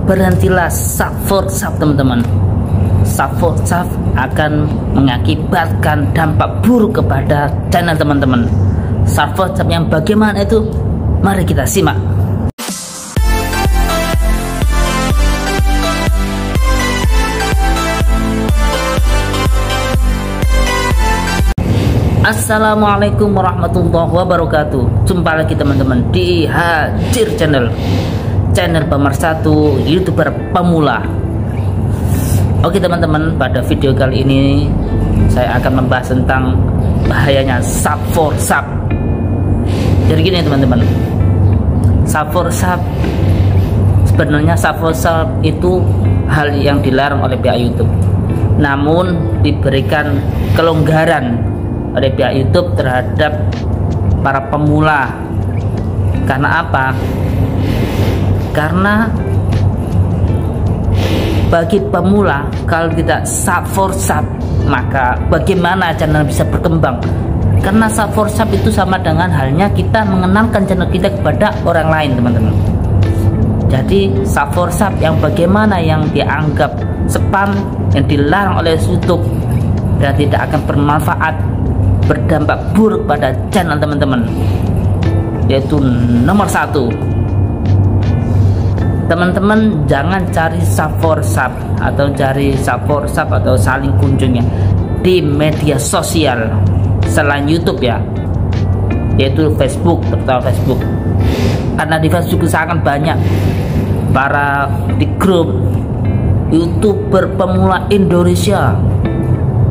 berhentilah subscribe teman-teman. Subscribe akan mengakibatkan dampak buruk kepada channel teman-teman. Subscribe yang bagaimana itu? Mari kita simak. Assalamualaikum warahmatullahi wabarakatuh. Jumpa lagi teman-teman di Hadir Channel pemersatu YouTuber pemula. Oke teman-teman, pada video kali ini saya akan membahas tentang bahayanya subscribe. Jadi gini teman-teman, subscribe sebenarnya subscribe itu hal yang dilarang oleh pihak YouTube, namun diberikan kelonggaran oleh pihak YouTube terhadap para pemula. Karena apa? Karena bagi pemula, kalau tidak subscribe, maka bagaimana channel bisa berkembang? Karena subscribe itu sama dengan halnya kita mengenalkan channel kita kepada orang lain teman-teman. Jadi subscribe yang bagaimana yang dianggap spam, yang dilarang oleh YouTube dan tidak akan bermanfaat, berdampak buruk pada channel teman-teman, yaitu nomor 1, teman-teman jangan cari subscribe atau saling kunjungnya di media sosial selain YouTube ya, yaitu Facebook, terutama Facebook. Karena di Facebook sangat banyak para di grup YouTuber pemula Indonesia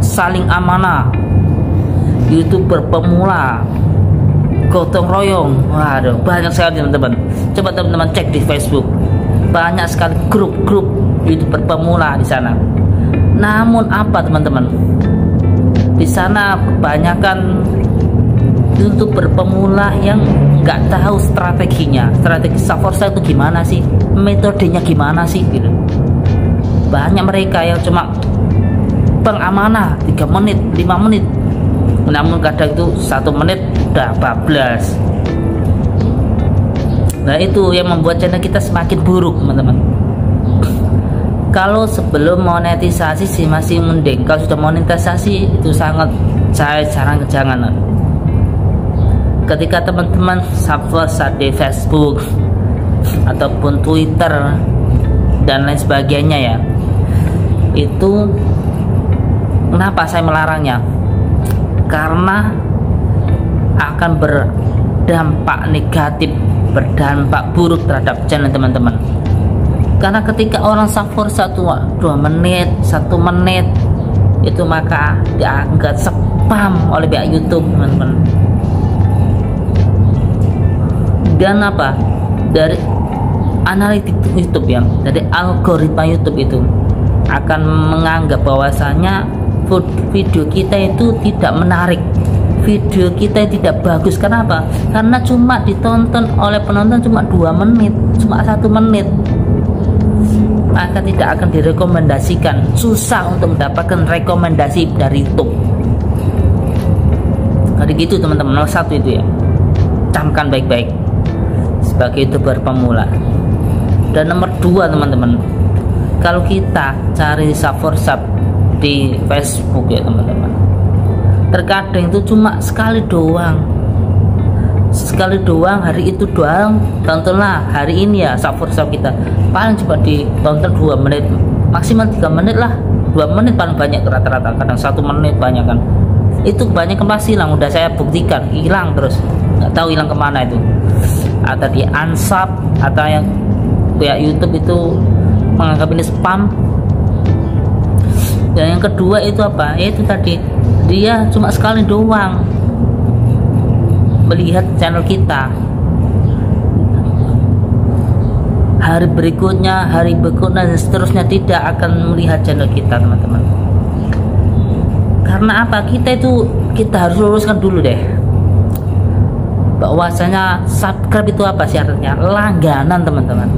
saling amanah, YouTuber pemula gotong royong. Waduh, banyak sekali teman-teman. Coba teman-teman cek di Facebook, banyak sekali grup-grup YouTuber pemula di sana. Namun apa teman-teman, di sana kebanyakan YouTuber pemula yang nggak tahu strateginya, strategi subscribe itu gimana sih, metodenya gimana sih gitu. Banyak mereka yang cuma pengamanah 3 menit, 5 menit, namun kadang itu 1 menit udah bablas. Nah itu yang membuat channel kita semakin buruk teman-teman. Kalau sebelum monetisasi sih masih mending, kalau sudah monetisasi itu sangat saya jangan. Ketika teman-teman subscribe di Facebook ataupun Twitter dan lain sebagainya ya, itu kenapa saya melarangnya? Karena akan berdampak negatif, berdampak buruk terhadap channel teman-teman. Karena ketika orang subscribe 2 menit, 1 menit itu maka dianggap spam oleh pihak YouTube teman-teman. Dan apa? Dari analitik YouTube yang dari algoritma YouTube itu akan menganggap bahwasanya video kita itu tidak menarik, video kita tidak bagus. Kenapa? Karena cuma ditonton oleh penonton cuma 2 menit, cuma 1 menit, maka tidak akan direkomendasikan. Susah untuk mendapatkan rekomendasi dari YouTube. Jadi gitu teman-teman, nomor 1 itu ya, camkan baik-baik sebagai YouTuber pemula. Dan nomor 2 teman-teman, kalau kita cari subscribe di Facebook ya teman-teman, terkadang itu cuma sekali doang, hari itu doang. Tontonlah hari ini ya subscribe kita, paling cuma ditonton 2 menit, maksimal 3 menit lah, 2 menit paling banyak rata-rata, kadang 1 menit banyak kan. Itu banyak pasti hilang, udah saya buktikan hilang terus, nggak tahu hilang kemana itu, atau di unsub, atau yang pihak YouTube itu menganggap ini spam. Dan yang kedua itu apa? Yaitu tadi, dia cuma sekali doang melihat channel kita. Hari berikutnya dan seterusnya tidak akan melihat channel kita teman-teman. Karena apa? Kita harus luruskan dulu deh, bahwasanya subscribe itu apa syaratnya? Langganan teman-teman.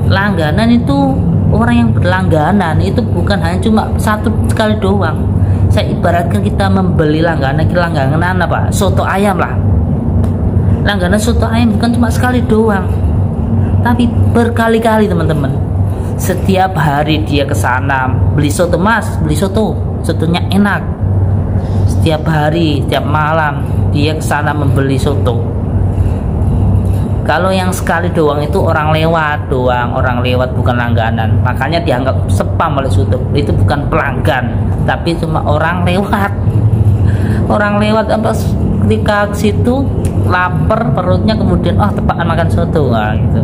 Langganan itu, orang yang berlangganan itu bukan hanya cuma 1 kali doang. Saya ibaratkan kita membeli langganan apa? Soto ayam lah. Langganan soto ayam bukan cuma sekali doang. tapi berkali-kali teman-teman. Setiap hari dia ke sana beli soto, Mas, beli soto, sotonya enak. Setiap hari, setiap malam dia ke sana membeli soto. Kalau yang sekali doang itu orang lewat doang, orang lewat bukan langganan. Makanya dianggap spam oleh YouTube. Itu bukan pelanggan, tapi cuma orang lewat. Orang lewat apa ketika ke situ lapar perutnya, kemudian tepakan makan soto gitu.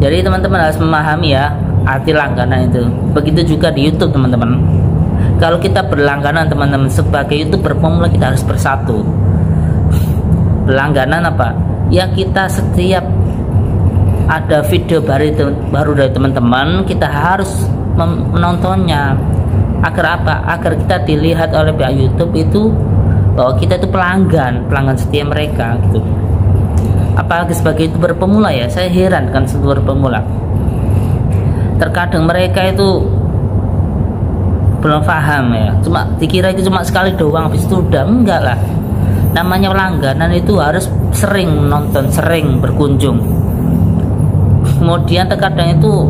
Jadi teman-teman harus memahami ya arti langganan itu. Begitu juga di YouTube teman-teman. Kalau kita berlangganan teman-teman, sebagai YouTuber pemula kita harus bersatu. Langganan apa? Ya kita setiap ada video baru dari teman-teman, kita harus menontonnya. Agar apa? Agar kita dilihat oleh pihak YouTube itu bahwa kita itu pelanggan setia mereka gitu. Apalagi sebagai YouTuber pemula ya, saya heran kan YouTuber pemula. Terkadang mereka itu belum paham ya, cuma dikira itu cuma sekali doang habis itu udah. Enggak lah, namanya langganan itu harus sering nonton, sering berkunjung. Kemudian terkadang itu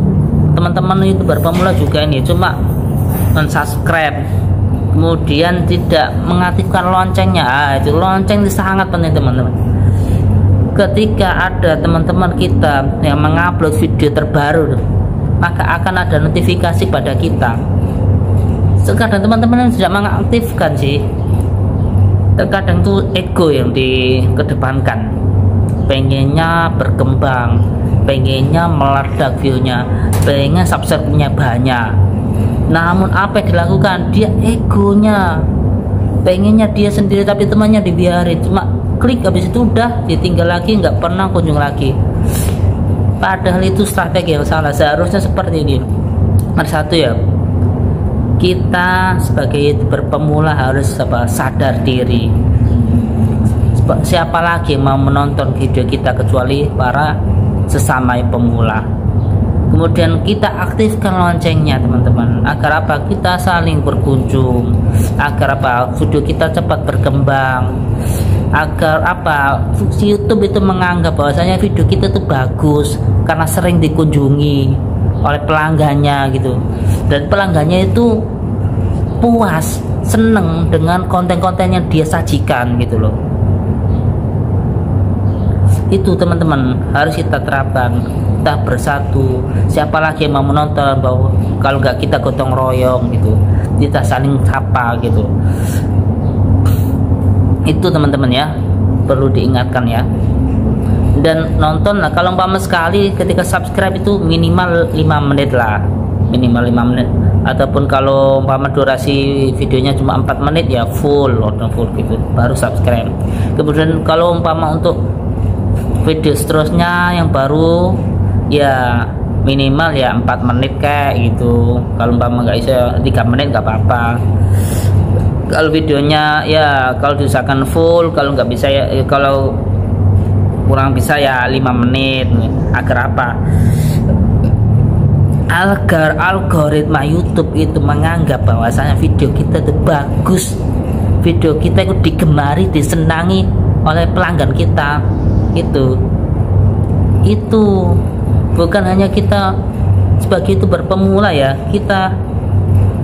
teman-teman YouTuber pemula juga ini cuma subscribe, kemudian tidak mengaktifkan loncengnya. Itu lonceng itu sangat penting teman-teman. Ketika ada teman-teman kita yang mengupload video terbaru, maka akan ada notifikasi pada kita. Terkadang teman-teman yang tidak mengaktifkan sih, terkadang tuh ego yang dikedepankan, pengennya berkembang, pengennya meledak viewnya, pengennya subscribe-nya banyak. Namun apa yang dilakukan? Dia egonya, pengennya dia sendiri tapi temannya dibiarin, cuma klik habis itu udah ditinggal lagi, nggak pernah kunjung lagi. Padahal itu strategi yang salah. Seharusnya seperti ini. Nomor satu ya, kita sebagai YouTuber pemula harus sadar diri. Siapa lagi yang mau menonton video kita kecuali para sesama pemula. Kemudian kita aktifkan loncengnya teman-teman, agar apa? Kita saling berkunjung, agar apa? Video kita cepat berkembang, agar apa? YouTube itu menganggap bahwasanya video kita itu bagus karena sering dikunjungi oleh pelanggannya gitu, dan pelanggannya itu puas, seneng dengan konten-konten yang dia sajikan gitu loh. Itu teman-teman harus kita terapkan. Kita bersatu, siapa lagi yang mau menonton, bahwa kalau nggak kita gotong royong gitu, kita saling sapa gitu. Itu teman-teman ya, perlu diingatkan ya. Dan nonton lah, kalau umpama sekali ketika subscribe itu minimal 5 menit lah, minimal 5 menit. Ataupun kalau umpama durasi videonya cuma 4 menit ya full gitu, baru subscribe. Kemudian kalau umpama untuk video seterusnya yang baru ya minimal ya 4 menit kayak gitu. Kalau umpama nggak bisa 3 menit nggak apa-apa. Kalau videonya ya kalau diusahakan full, kalau nggak bisa ya kalau kurang bisa ya 5 menit. Agar apa? Agar algoritma YouTube itu menganggap bahwasanya video kita itu bagus, video kita itu digemari, disenangi oleh pelanggan kita. Itu bukan hanya kita sebagai YouTuber pemula ya, kita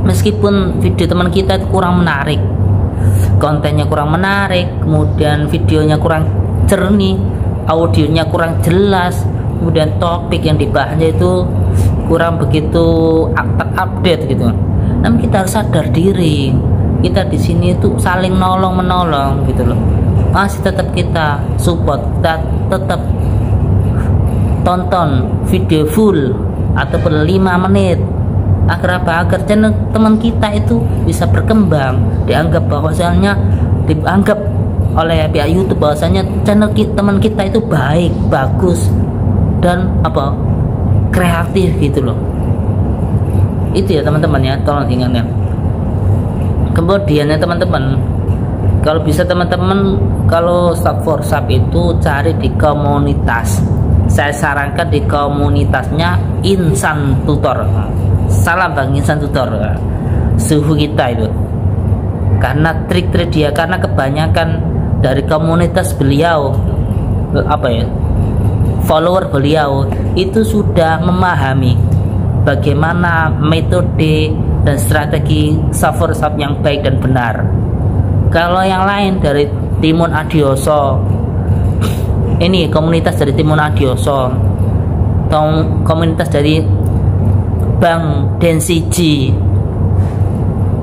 meskipun video teman kita itu kurang menarik, kontennya kurang menarik, kemudian videonya kurang jernih, audionya kurang jelas, kemudian topik yang dibahasnya itu kurang begitu update gitu. Namun kita harus sadar diri, kita di sini itu saling nolong menolong gitu loh. Masih tetap kita support, kita tetap tonton video full ataupun 5 menit. Agar apa? Agar channel teman kita itu bisa berkembang, dianggap bahwasanya dianggap oleh pihak YouTube bahwasanya channel teman kita itu baik, bagus, dan apa? Kreatif gitu loh. Itu ya teman-teman ya, tolong ingat ya. Kemudian ya teman-teman, kalau bisa teman-teman kalau sub for sub itu cari di komunitas. Saya sarankan di komunitasnya Insan Tutor. Salam Bang Insan Tutor, suhu kita itu. Karena trik-trik dia, karena kebanyakan dari komunitas beliau apa ya, follower beliau itu sudah memahami bagaimana metode dan strategi suffer sub yang baik dan benar. Kalau yang lain dari Timun Adioso, ini komunitas dari Timun Adioso, komunitas dari Bang Densiji,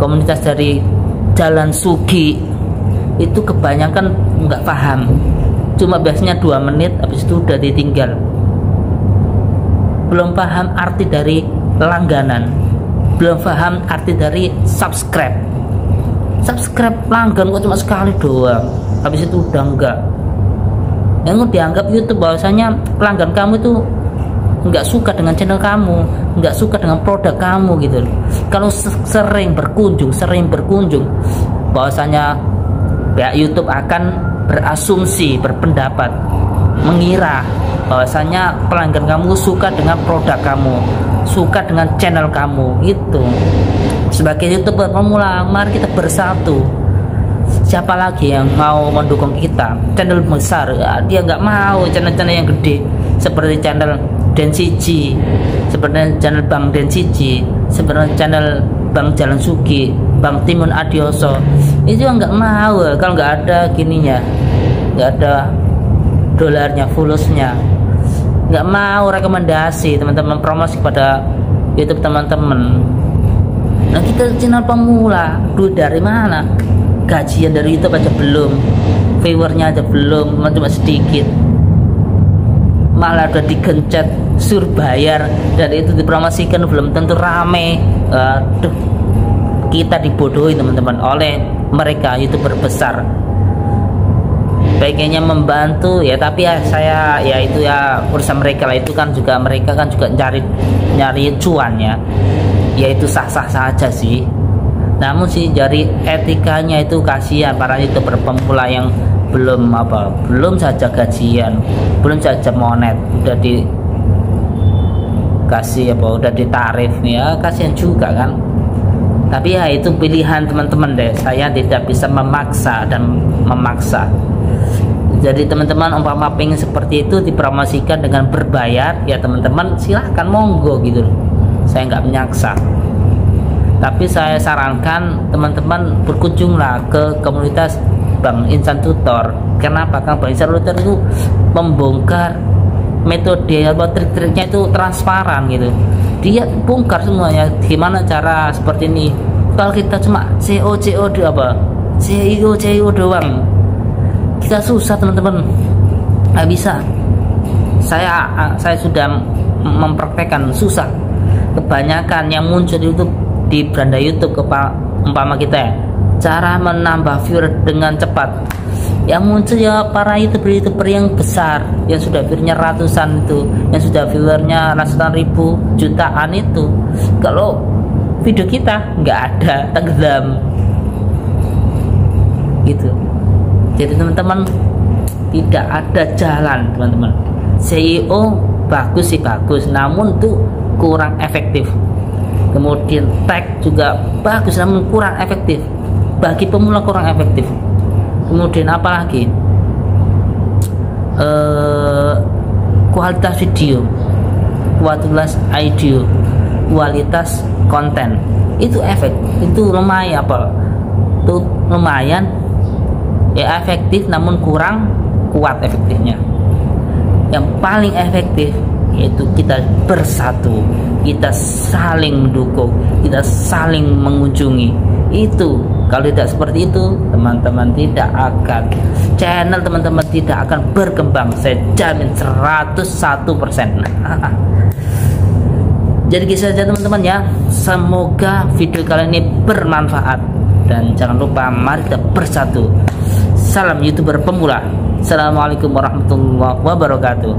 komunitas dari Jalan Sugi, itu kebanyakan nggak paham, cuma biasanya 2 menit habis itu udah ditinggal. Belum paham arti dari langganan, belum paham arti dari subscribe langgan kok cuma sekali doang, habis itu udah enggak. Yang dianggap YouTube bahwasanya pelanggan kamu itu nggak suka dengan channel kamu, nggak suka dengan produk kamu gitu. Kalau sering berkunjung, bahwasanya pihak YouTube akan berasumsi, berpendapat, mengira bahwasanya pelanggan kamu suka dengan produk kamu, suka dengan channel kamu gitu. Sebagai YouTuber pemula, mari kita bersatu. Siapa lagi yang mau mendukung kita? Channel besar, ya, dia nggak mau channel-channel yang gede seperti channel Densiji, sebenarnya channel Bang Densiji, sebenarnya channel Bang Jalan Sugi, Bang Timun Adioso, itu nggak mau kalau nggak ada gininya, nggak ada dolarnya, followersnya, nggak mau rekomendasi teman-teman, promosi kepada YouTube teman-teman. Nah kita channel pemula, duit dari mana? Gajian dari YouTube aja belum, viewernya aja belum, cuma sedikit, malah udah digencet suruh bayar, dan itu dipromosikan belum tentu rame. Aduh, kita dibodohi teman-teman oleh mereka YouTuber besar. Baiknya membantu ya, tapi ya saya ya itu ya urusan mereka lah, itu kan juga mereka kan juga nyari cuannya, ya itu sah-sah saja sih. Namun sih dari etikanya itu kasihan para YouTuber pemula yang belum saja gajian, belum saja monet udah dikasih udah ditarif ya, kasihan juga kan. Tapi ya itu pilihan teman-teman deh, saya tidak bisa memaksa. Jadi teman-teman umpama pengen seperti itu dipromosikan dengan berbayar, ya teman-teman silahkan, monggo gitu loh, saya nggak menyaksa. Tapi saya sarankan teman-teman berkunjunglah ke komunitas Bang Insan Tutor. Kenapa? Karena Bang Insan Tutor itu membongkar metode trik-triknya itu transparan gitu. Dia bongkar semuanya, gimana cara seperti ini. Kalau kita cuma CEO doang, kita susah teman-teman, nggak bisa. Saya sudah mempraktekkan, susah. Kebanyakan yang muncul itu di beranda YouTube umpama kita ya, cara menambah viewer dengan cepat, yang muncul ya para YouTuber yang besar, yang sudah viewernya ratusan itu, yang sudah viewernya ratusan ribu, jutaan itu. Kalau video kita nggak ada, tenggelam gitu. Jadi teman-teman, tidak ada jalan teman-teman. CEO bagus sih bagus, namun tuh kurang efektif. Kemudian tag juga bagus namun kurang efektif, bagi pemula kurang efektif. Kemudian apalagi kualitas video, kualitas audio, kualitas konten itu itu lumayan lumayan ya, efektif namun kurang kuat efektifnya. Yang paling efektif yaitu kita bersatu, kita saling mendukung, kita saling mengunjungi. Itu kalau tidak seperti itu, teman-teman tidak akan, channel teman-teman tidak akan berkembang, saya jamin 101%. Jadi kisah saja teman-teman ya, semoga video kali ini bermanfaat, dan jangan lupa mari kita bersatu. Salam YouTuber pemula. Assalamualaikum warahmatullahi wabarakatuh.